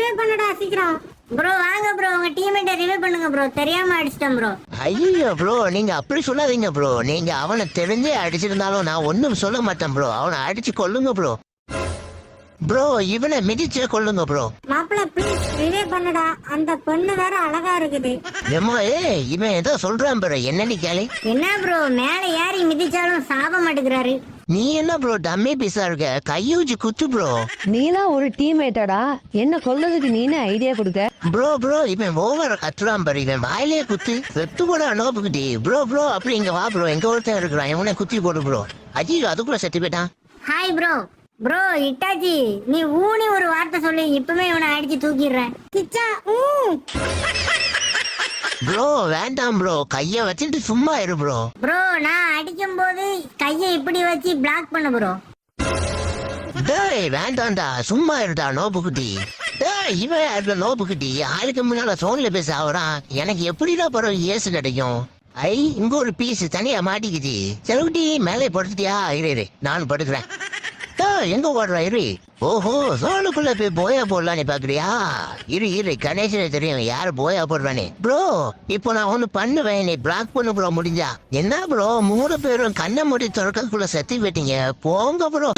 Revive பண்ணடா சீக்கிரம். Bro வாங்க bro, உங்க டீம்மேட்டை ரிவைவ் பண்ணுங்க ப்ரோ, தெரியாம அடிச்சிட்டேன் ப்ரோ. ஐயோ ப்ரோ, நீங்க அப்படி சொல்லாதீங்க ப்ரோ. நீங்க அவனை தெரிஞ்சே அடிச்சிருந்தாலும் நான் ஒன்றும் சொல்ல மாட்டேன் ப்ரோ. அவனை அடிச்சு கொல்லுங்க ப்ரோ. ப்ரோ இவனை மிதிச்சே கொல்லுங்க ப்ரோ. மாப்பிள்ள ப்ளீஸ் ரிவைவ் பண்ணடா, அந்த பொண்ணு வேற அழகா இருக்குது. ஏம்மா இவன் ஏதோ சொல்றான் ப்ரோ, என்னன்னு கேளு. என்ன ப்ரோ, மேல ஏறி மிதிச்சாலும் சாப மாட்டேங்கிறாரு. நீ என்ன ப்ரோ டம்மி பீஸா இருக்க? கையூஜி குத்து ப்ரோ. நீலாம் ஒரு டீம்மேட்டடா, என்ன கொல்றதுக்கு நீனே ஐடியா கொடுக்க? ப்ரோ இவன் ஓவர் கத்துறான் பாரு. இவன் வாயிலே குத்து செத்து கூட நோப்புக்குட்டி. ப்ரோ அப்படி இங்க வா ப்ரோ, எங்க ஒருத்தன் இருக்கிறான், இவனை குத்தி போடு ப்ரோ. ஐயோ அதுக்குள்ள செத்து போயிட்டான். Hi bro. ப்ரோ இட்டாச்சி, நீ ஊனி ஒரு வார்த்தை சொல்லி இப்பவே இவனை அடிச்சு தூக்கிடுறேன். கிச்சா ப்ரோ வேண்டாம் ப்ரோ, கைய வச்சுட்டு சும்மா இரு ப்ரோ. ப்ரோ நான் அடிக்கும் போது கையை இப்படி வச்சு பிளாக் பண்ண ப்ரோ. டேய் வேண்டாம்டா, சும்மா இருடா நோப்புக்குட்டி. டேய் இவன் நோப்புக்குட்டி யாருக்கு முன்னால போன்ல பேச ஆகுறான். எனக்கு எப்படிடா பரவ ஏசு கிடைக்கும்? இங்க ஒரு பீஸ் தனியா மாட்டிக்குச்சு. செலவுட்டி மேலே படுத்துட்டியா? இரு நான் படுக்கிறேன். எங்க ஓடுறா இரு. ஓஹோ சோனுக்குள்ள போய் போயா போடலான்னு பாக்குறியா? இரு கணேசன் தெரியும் யாரு போயா போடுறானே. ப்ரோ இப்போ நான் ஒண்ணு பண்ணுவேன், நீ பிளாக் பண்ணு ப்ரோ முடிஞ்சா. என்ன ப்ரோ 3 பேரும் கண்ணை மூடி திறக்கக்குள்ள செத்து போயிட்டீங்க, போங்க ப்ரோ.